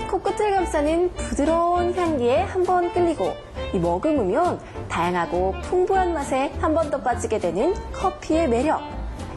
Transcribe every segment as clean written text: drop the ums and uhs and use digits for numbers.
코끝을 감싸는 부드러운 향기에 한 번 끌리고 머금으면 다양하고 풍부한 맛에 한 번 더 빠지게 되는 커피의 매력.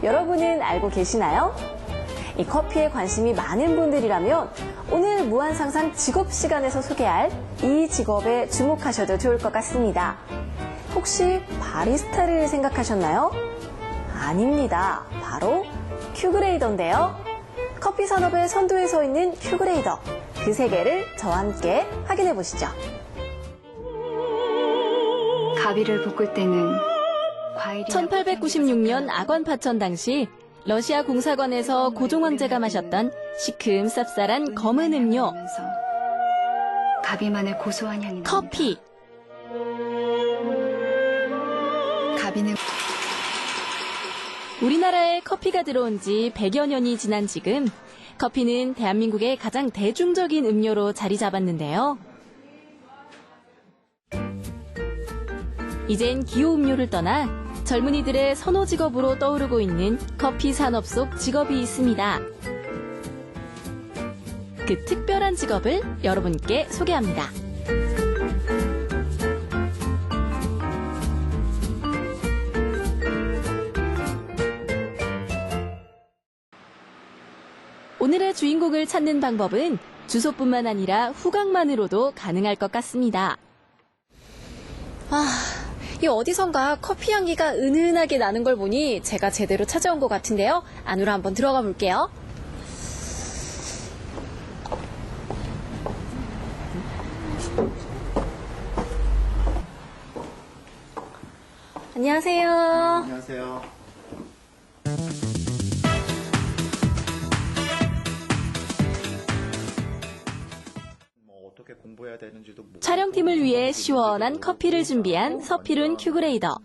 여러분은 알고 계시나요? 이 커피에 관심이 많은 분들이라면 오늘 무한상상 직업 시간에서 소개할 이 직업에 주목하셔도 좋을 것 같습니다. 혹시 바리스타를 생각하셨나요? 아닙니다. 바로 큐그레이더인데요. 커피 산업의 선두에 서 있는 큐그레이더. 그 세계를 저와 함께 확인해 보시죠. 가비를 볶을 때는 1896년 악원 파천 당시 러시아 공사관에서 고종 황제가 마셨던 시큼 쌉쌀한 검은 음료 가비만의 고소한 향이 커피. 가비는 우리나라에 커피가 들어온 지 100여 년이 지난 지금 커피는 대한민국의 가장 대중적인 음료로 자리 잡았는데요. 이젠 기호 음료를 떠나 젊은이들의 선호 직업으로 떠오르고 있는 커피 산업 속 직업이 있습니다. 그 특별한 직업을 여러분께 소개합니다. 오늘의 주인공을 찾는 방법은 주소뿐만 아니라 후각만으로도 가능할 것 같습니다. 이 어디선가 커피 향기가 은은하게 나는 걸 보니 제가 제대로 찾아온 것 같은데요. 안으로 한번 들어가 볼게요. 안녕하세요. 안녕하세요. 어떻게 공부해야 되는지도 촬영팀을 위해 시원한 커피를 준비한 서필훈 큐그레이더.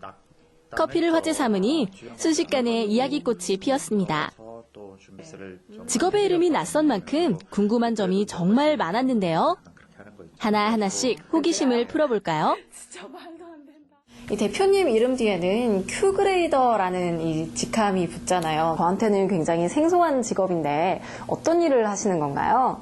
커피를 화제 삼으니 순식간에 이야기꽃이 피었습니다. 직업의 이름이 낯선 만큼 궁금한 점이 정말 많았는데요. 하나하나씩 호기심을 풀어볼까요? 이 대표님 이름 뒤에는 큐그레이더라는 이 직함이 붙잖아요. 저한테는 굉장히 생소한 직업인데 어떤 일을 하시는 건가요?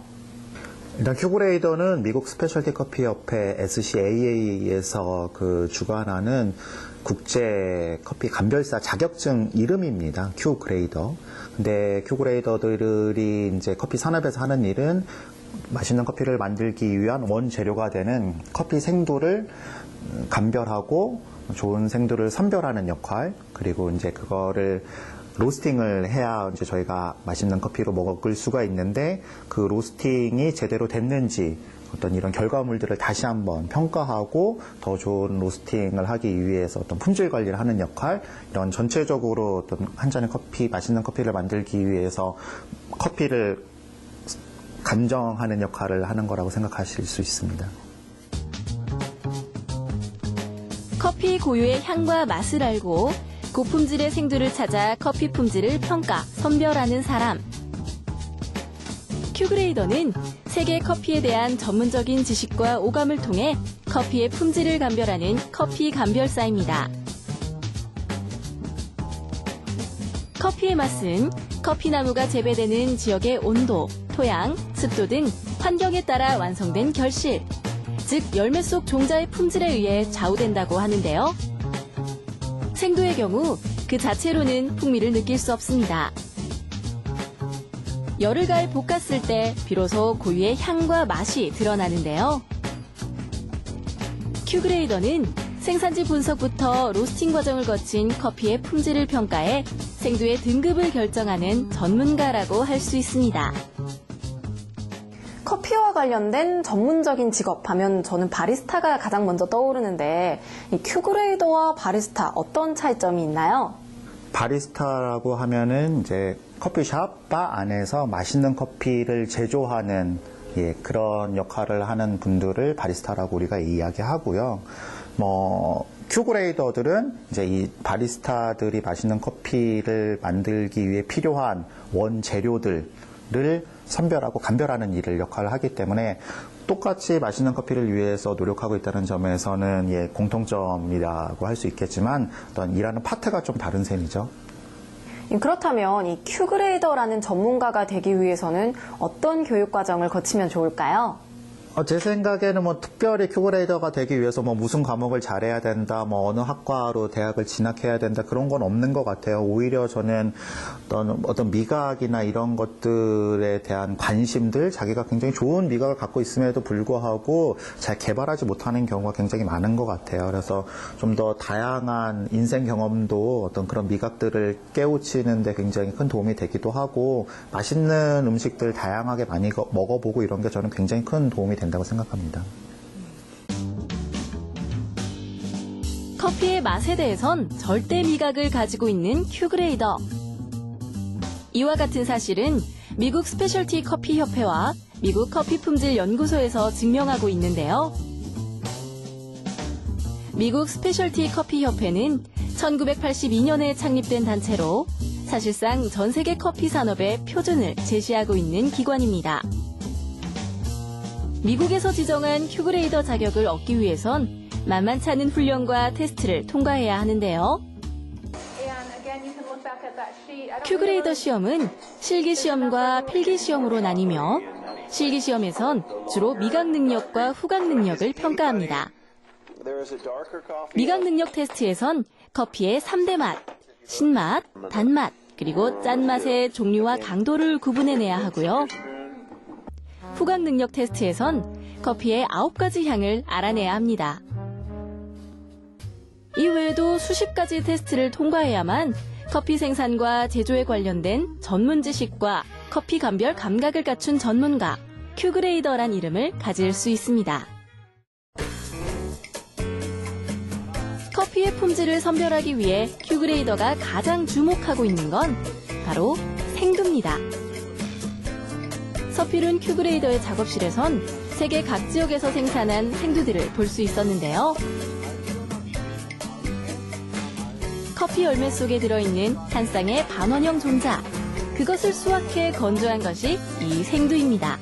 일단 큐그레이더는 미국 스페셜티 커피 협회 SCAA에서 주관하는 국제 커피 감별사 자격증 이름입니다. 큐그레이더. 근데 큐그레이더들이 이제 커피 산업에서 하는 일은 맛있는 커피를 만들기 위한 원재료가 되는 커피 생두를 감별하고 좋은 생두를 선별하는 역할, 그리고 이제 그거를 로스팅을 해야 이제 저희가 맛있는 커피로 먹을 수가 있는데 그 로스팅이 제대로 됐는지 어떤 이런 결과물들을 다시 한번 평가하고 더 좋은 로스팅을 하기 위해서 어떤 품질 관리를 하는 역할, 이런 전체적으로 어떤 한 잔의 커피, 맛있는 커피를 만들기 위해서 커피를 감정하는 역할을 하는 거라고 생각하실 수 있습니다. 커피 고유의 향과 맛을 알고 고품질의 생두를 찾아 커피 품질을 평가, 선별하는 사람. 큐그레이더는 세계 커피에 대한 전문적인 지식과 오감을 통해 커피의 품질을 감별하는 커피 감별사입니다. 커피의 맛은 커피나무가 재배되는 지역의 온도, 토양, 습도 등 환경에 따라 완성된 결실, 즉 열매 속 종자의 품질에 의해 좌우된다고 하는데요. 생두의 경우 그 자체로는 풍미를 느낄 수 없습니다. 열을 가해 볶았을 때 비로소 고유의 향과 맛이 드러나는데요. 큐그레이더는 생산지 분석부터 로스팅 과정을 거친 커피의 품질을 평가해 생두의 등급을 결정하는 전문가라고 할 수 있습니다. 커피와 관련된 전문적인 직업 하면 저는 바리스타가 가장 먼저 떠오르는데 이 큐그레이더와 바리스타 어떤 차이점이 있나요? 바리스타라고 하면은 이제 커피숍, 바 안에서 맛있는 커피를 제조하는 그런 역할을 하는 분들을 바리스타라고 우리가 이야기하고요. 큐그레이더들은 이제 이 바리스타들이 맛있는 커피를 만들기 위해 필요한 원재료들을 선별하고 감별하는 일을 역할을 하기 때문에 똑같이 맛있는 커피를 위해서 노력하고 있다는 점에서는 공통점이라고 할 수 있겠지만 어떤 일하는 파트가 좀 다른 셈이죠. 그렇다면 이 큐그레이더라는 전문가가 되기 위해서는 어떤 교육 과정을 거치면 좋을까요? 제 생각에는 뭐 특별히 큐그레이더가 되기 위해서 뭐 무슨 과목을 잘해야 된다, 뭐 어느 학과로 대학을 진학해야 된다 그런 건 없는 것 같아요. 오히려 저는 어떤 미각이나 이런 것들에 대한 관심들, 자기가 굉장히 좋은 미각을 갖고 있음에도 불구하고 잘 개발하지 못하는 경우가 굉장히 많은 것 같아요. 그래서 좀 더 다양한 인생 경험도 어떤 그런 미각들을 깨우치는 데 굉장히 큰 도움이 되기도 하고, 맛있는 음식들 다양하게 많이 먹어보고 이런 게 저는 굉장히 큰 도움이 된다고 생각합니다. 커피의 맛에 대해선 절대 미각을 가지고 있는 큐그레이더. 이와 같은 사실은 미국 스페셜티 커피 협회와 미국 커피 품질 연구소에서 증명하고 있는데요. 미국 스페셜티 커피 협회는 1982년에 창립된 단체로 사실상 전 세계 커피 산업의 표준을 제시하고 있는 기관입니다. 미국에서 지정한 큐그레이더 자격을 얻기 위해선 만만치 않은 훈련과 테스트를 통과해야 하는데요. 큐그레이더 시험은 실기시험과 필기시험으로 나뉘며 실기시험에선 주로 미각 능력과 후각 능력을 평가합니다. 미각 능력 테스트에선 커피의 3대 맛, 신맛, 단맛, 그리고 짠맛의 종류와 강도를 구분해내야 하고요. 후각 능력 테스트에선 커피의 9가지 향을 알아내야 합니다. 이외에도 수십 가지 테스트를 통과해야만 커피 생산과 제조에 관련된 전문 지식과 커피 감별 감각을 갖춘 전문가, 큐그레이더란 이름을 가질 수 있습니다. 커피의 품질을 선별하기 위해 큐그레이더가 가장 주목하고 있는 건 바로 생두입니다. 서필은 큐그레이더의 작업실에선 세계 각 지역에서 생산한 생두들을 볼 수 있었는데요. 커피 열매 속에 들어있는 한 쌍의 반원형 종자, 그것을 수확해 건조한 것이 이 생두입니다.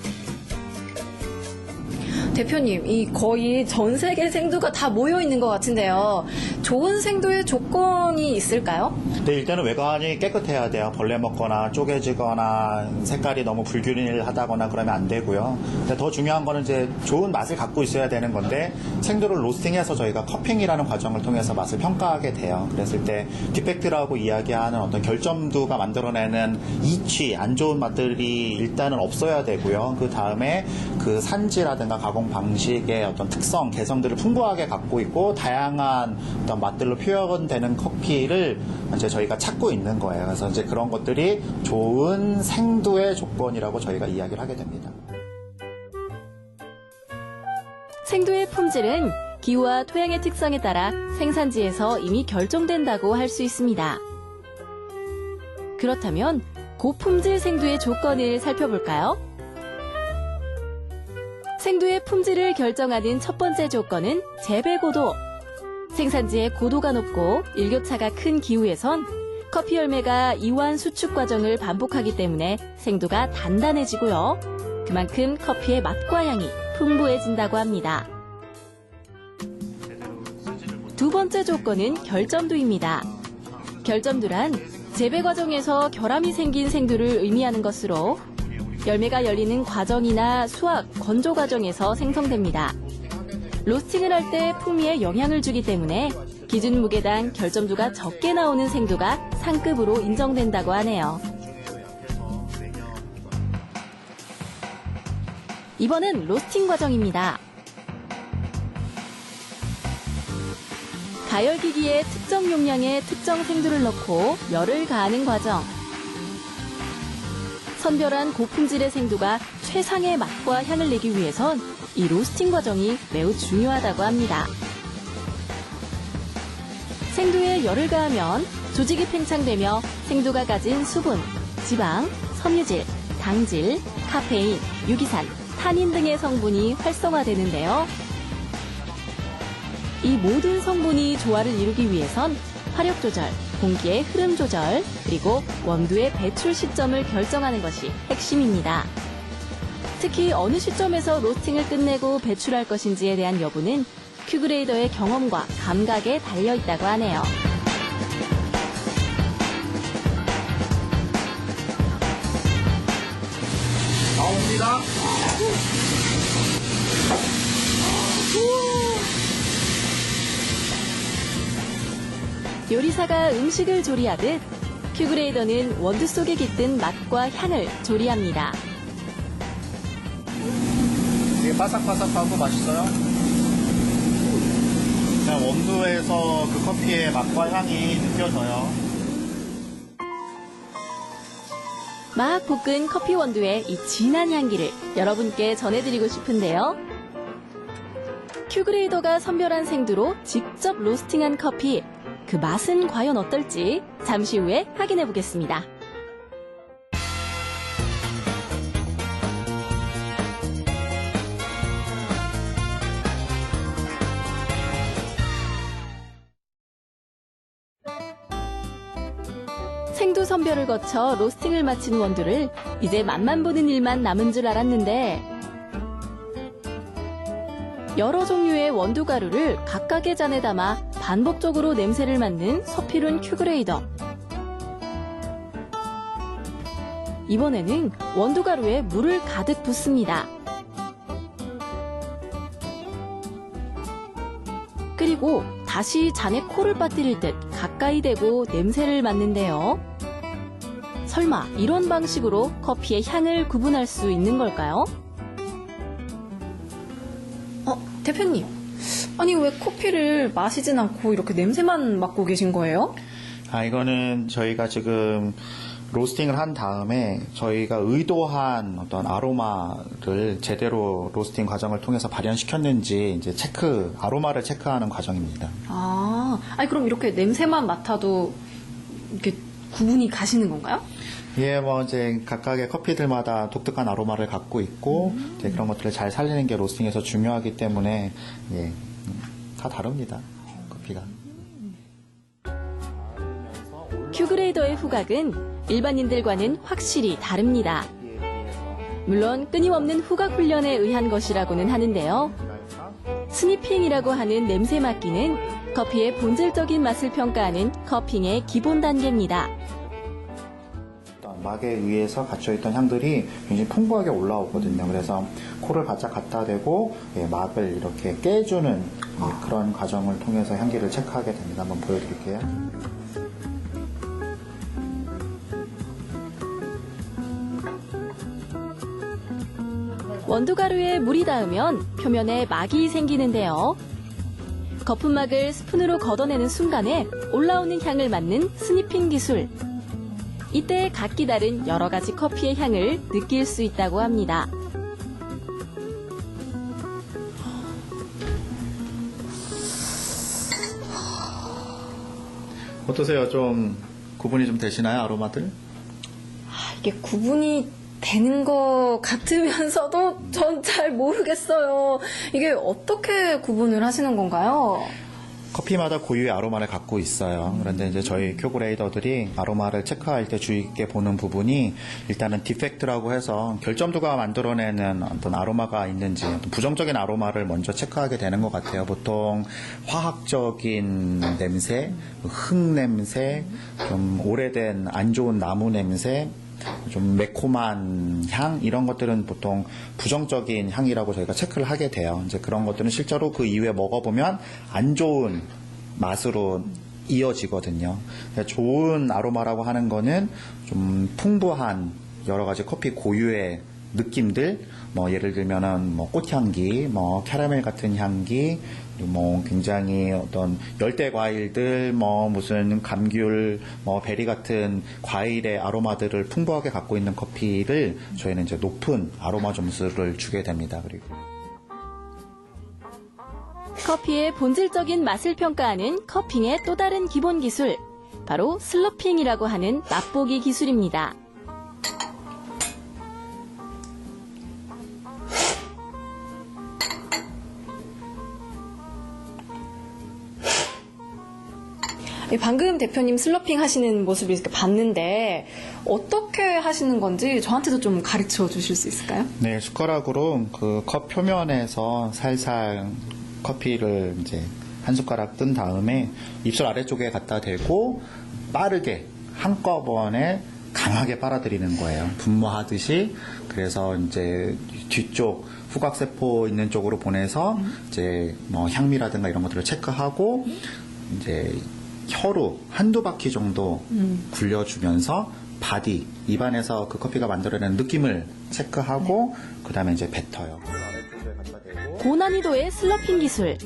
대표님, 이 거의 전 세계 생두가 다 모여 있는 것 같은데요. 좋은 생두의 조건이 있을까요? 네, 일단은 외관이 깨끗해야 돼요. 벌레 먹거나 쪼개지거나 색깔이 너무 불균일하다거나 그러면 안 되고요. 근데 더 중요한 거는 이제 좋은 맛을 갖고 있어야 되는 건데, 생두를 로스팅해서 저희가 커핑이라는 과정을 통해서 맛을 평가하게 돼요. 그랬을 때 디펙트라고 이야기하는 어떤 결점두가 만들어내는 이취, 안 좋은 맛들이 일단은 없어야 되고요. 그 다음에 그 산지라든가 가공 방식의 어떤 특성, 개성들을 풍부하게 갖고 있고 다양한 어떤 맛들로 표현되는 커피를 이제 저희가 찾고 있는 거예요. 그래서 이제 그런 것들이 좋은 생두의 조건이라고 저희가 이야기를 하게 됩니다. 생두의 품질은 기후와 토양의 특성에 따라 생산지에서 이미 결정된다고 할 수 있습니다. 그렇다면 고품질 생두의 조건을 살펴볼까요? 생두의 품질을 결정하는 첫 번째 조건은 재배 고도. 생산지의 고도가 높고 일교차가 큰 기후에선 커피 열매가 이완 수축 과정을 반복하기 때문에 생두가 단단해지고요. 그만큼 커피의 맛과 향이 풍부해진다고 합니다. 두 번째 조건은 결점두입니다. 결점두란 재배 과정에서 결함이 생긴 생두를 의미하는 것으로 열매가 열리는 과정이나 수확, 건조 과정에서 생성됩니다. 로스팅을 할 때 풍미에 영향을 주기 때문에 기준 무게당 결점두가 적게 나오는 생두가 상급으로 인정된다고 하네요. 이번은 로스팅 과정입니다. 가열기기에 특정 용량의 특정 생두를 넣고 열을 가하는 과정. 선별한 고품질의 생두가 최상의 맛과 향을 내기 위해선 이 로스팅 과정이 매우 중요하다고 합니다. 생두에 열을 가하면 조직이 팽창되며 생두가 가진 수분, 지방, 섬유질, 당질, 카페인, 유기산, 타닌 등의 성분이 활성화되는데요. 이 모든 성분이 조화를 이루기 위해선 화력 조절, 공기의 흐름 조절, 그리고 원두의 배출 시점을 결정하는 것이 핵심입니다. 특히 어느 시점에서 로스팅을 끝내고 배출할 것인지에 대한 여부는 큐그레이더의 경험과 감각에 달려 있다고 하네요. 갑니다. 요리사가 음식을 조리하듯 큐그레이더는 원두 속에 깃든 맛과 향을 조리합니다. 되게 바삭바삭하고 맛있어요. 그냥 원두에서 그 커피의 맛과 향이 느껴져요. 막 볶은 커피 원두의 이 진한 향기를 여러분께 전해드리고 싶은데요. 큐그레이더가 선별한 생두로 직접 로스팅한 커피, 그 맛은 과연 어떨지 잠시 후에 확인해 보겠습니다. 생두 선별을 거쳐 로스팅을 마친 원두를 이제 맛만 보는 일만 남은 줄 알았는데 여러 종류의 원두 가루를 각각의 잔에 담아 반복적으로 냄새를 맡는 서피룬 큐그레이더. 이번에는 원두 가루에 물을 가득 붓습니다. 그리고 다시 잔에 코를 빠뜨릴 듯 가까이 대고 냄새를 맡는데요. 설마 이런 방식으로 커피의 향을 구분할 수 있는 걸까요? 대표님. 아니, 왜 커피를 마시진 않고 이렇게 냄새만 맡고 계신 거예요? 이거는 저희가 지금 로스팅을 한 다음에 저희가 의도한 어떤 아로마를 제대로 로스팅 과정을 통해서 발현시켰는지 이제 아로마를 체크하는 과정입니다. 아니, 그럼 이렇게 냄새만 맡아도 이렇게 구분이 가시는 건가요? 예, 이제 각각의 커피들마다 독특한 아로마를 갖고 있고, 이제 그런 것들을 잘 살리는 게 로스팅에서 중요하기 때문에, 예, 다 다릅니다. 커피가. 큐그레이더의 후각은 일반인들과는 확실히 다릅니다. 물론 끊임없는 후각 훈련에 의한 것이라고는 하는데요. 스니핑이라고 하는 냄새 맡기는 커피의 본질적인 맛을 평가하는 커핑의 기본 단계입니다. 막에 의해서 갇혀있던 향들이 굉장히 풍부하게 올라오거든요. 그래서 코를 바짝 갖다 대고 막을 이렇게 깨주는 그런 과정을 통해서 향기를 체크하게 됩니다. 한번 보여드릴게요. 원두가루에 물이 닿으면 표면에 막이 생기는데요. 거품막을 스푼으로 걷어내는 순간에 올라오는 향을 맡는 스니핑 기술. 이때 각기 다른 여러 가지 커피의 향을 느낄 수 있다고 합니다. 어떠세요? 좀 구분이 좀 되시나요? 아로마들? 이게 구분이 되는 것 같으면서도 전 잘 모르겠어요. 이게 어떻게 구분을 하시는 건가요? 커피마다 고유의 아로마를 갖고 있어요. 그런데 이제 저희 큐그레이더들이 아로마를 체크할 때 주의 깊게 보는 부분이 일단은 디펙트라고 해서 결점두가 만들어내는 어떤 아로마가 있는지 어떤 부정적인 아로마를 먼저 체크하게 되는 것 같아요. 보통 화학적인 냄새, 흙 냄새, 좀 오래된 안 좋은 나무 냄새, 좀 매콤한 향 이런 것들은 보통 부정적인 향이라고 저희가 체크를 하게 돼요. 이제 그런 것들은 실제로 그 이후에 먹어보면 안 좋은 맛으로 이어지거든요. 좋은 아로마라고 하는 거는 좀 풍부한 여러 가지 커피 고유의 느낌들, 예를 들면은 꽃향기, 캐러멜 같은 향기, 굉장히 어떤 열대 과일들, 무슨 감귤, 베리 같은 과일의 아로마들을 풍부하게 갖고 있는 커피를 저희는 이제 높은 아로마 점수를 주게 됩니다. 그리고 커피의 본질적인 맛을 평가하는 커핑의 또 다른 기본 기술, 바로 슬러핑이라고 하는 맛보기 기술입니다. 방금 대표님 슬러핑 하시는 모습을 이렇게 봤는데 어떻게 하시는 건지 저한테도 좀 가르쳐 주실 수 있을까요? 네, 숟가락으로 그 컵 표면에서 살살 커피를 이제 한 숟가락 뜬 다음에 입술 아래쪽에 갖다 대고 빠르게 한꺼번에 강하게 빨아들이는 거예요. 분무하듯이. 그래서 이제 뒤쪽 후각세포 있는 쪽으로 보내서 이제 뭐 향미라든가 이런 것들을 체크하고 이제 혀로 한두 바퀴 정도 굴려주면서 바디, 입안에서 그 커피가 만들어내는 느낌을 체크하고 그 다음에 이제 뱉어요. 고난이도의 슬러핑 기술.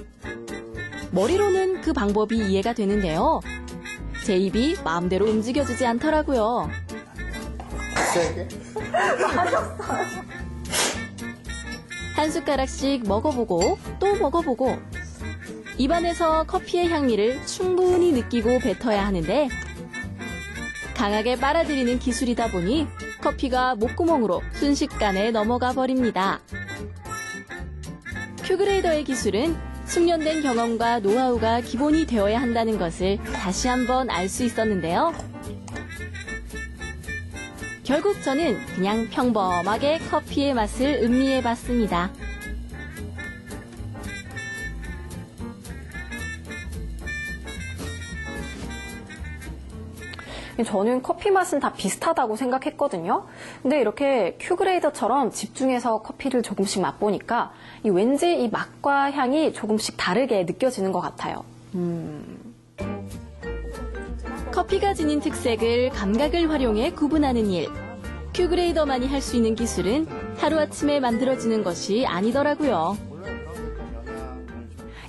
머리로는 그 방법이 이해가 되는데요. 제 입이 마음대로 움직여지지 않더라고요. 세게? 한 숟가락씩 먹어보고 또 먹어보고 입안에서 커피의 향미를 충분히 느끼고 뱉어야 하는데 강하게 빨아들이는 기술이다 보니 커피가 목구멍으로 순식간에 넘어가 버립니다. 큐그레이더의 기술은 숙련된 경험과 노하우가 기본이 되어야 한다는 것을 다시 한번 알 수 있었는데요. 결국 저는 그냥 평범하게 커피의 맛을 음미해봤습니다. 저는 커피 맛은 다 비슷하다고 생각했거든요. 근데 이렇게 큐그레이더처럼 집중해서 커피를 조금씩 맛보니까 왠지 이 맛과 향이 조금씩 다르게 느껴지는 것 같아요. 커피가 지닌 특색을 감각을 활용해 구분하는 일. 큐그레이더만이 할 수 있는 기술은 하루아침에 만들어지는 것이 아니더라고요.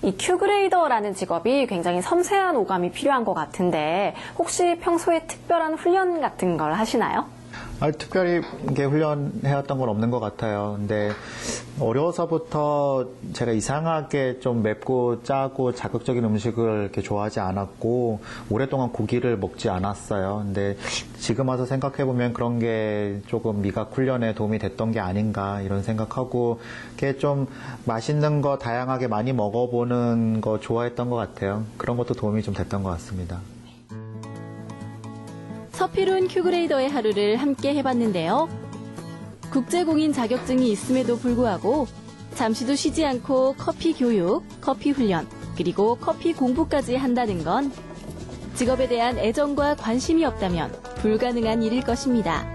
이 큐그레이더라는 직업이 굉장히 섬세한 오감이 필요한 것 같은데 혹시 평소에 특별한 훈련 같은 걸 하시나요? 특별히 이렇게 훈련해왔던 건 없는 것 같아요. 근데 어려서부터 제가 이상하게 좀 맵고 짜고 자극적인 음식을 이렇게 좋아하지 않았고 오랫동안 고기를 먹지 않았어요. 근데 지금 와서 생각해보면 그런 게 조금 미각 훈련에 도움이 됐던 게 아닌가 이런 생각하고 이렇게 좀 맛있는 거 다양하게 많이 먹어보는 거 좋아했던 것 같아요. 그런 것도 도움이 좀 됐던 것 같습니다. 서필훈 큐그레이더의 하루를 함께 해봤는데요. 국제공인 자격증이 있음에도 불구하고 잠시도 쉬지 않고 커피 교육, 커피 훈련, 그리고 커피 공부까지 한다는 건 직업에 대한 애정과 관심이 없다면 불가능한 일일 것입니다.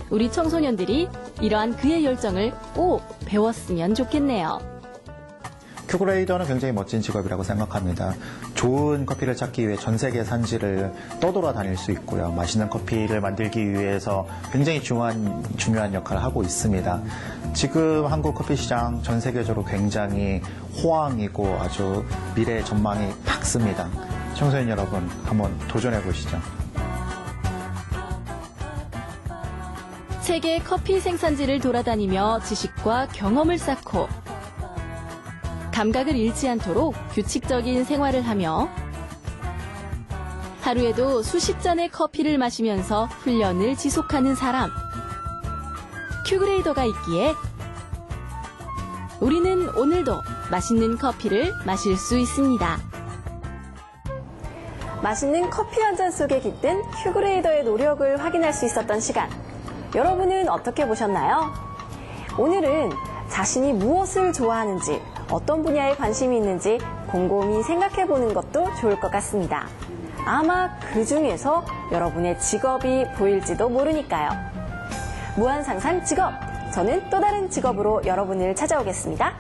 우리 청소년들이 이러한 그의 열정을 꼭 배웠으면 좋겠네요. 큐그레이더는 굉장히 멋진 직업이라고 생각합니다. 좋은 커피를 찾기 위해 전 세계 산지를 떠돌아다닐 수 있고요. 맛있는 커피를 만들기 위해서 굉장히 중요한 역할을 하고 있습니다. 지금 한국 커피 시장 전 세계적으로 굉장히 호황이고 아주 미래의 전망이 밝습니다. 청소년 여러분 한번 도전해 보시죠. 세계 커피 생산지를 돌아다니며 지식과 경험을 쌓고 감각을 잃지 않도록 규칙적인 생활을 하며 하루에도 수십 잔의 커피를 마시면서 훈련을 지속하는 사람. 큐그레이더가 있기에 우리는 오늘도 맛있는 커피를 마실 수 있습니다. 맛있는 커피 한 잔 속에 깃든 큐그레이더의 노력을 확인할 수 있었던 시간. 여러분은 어떻게 보셨나요? 오늘은 자신이 무엇을 좋아하는지, 어떤 분야에 관심이 있는지 곰곰이 생각해보는 것도 좋을 것 같습니다. 아마 그 중에서 여러분의 직업이 보일지도 모르니까요. 무한상상 직업! 저는 또 다른 직업으로 여러분을 찾아오겠습니다.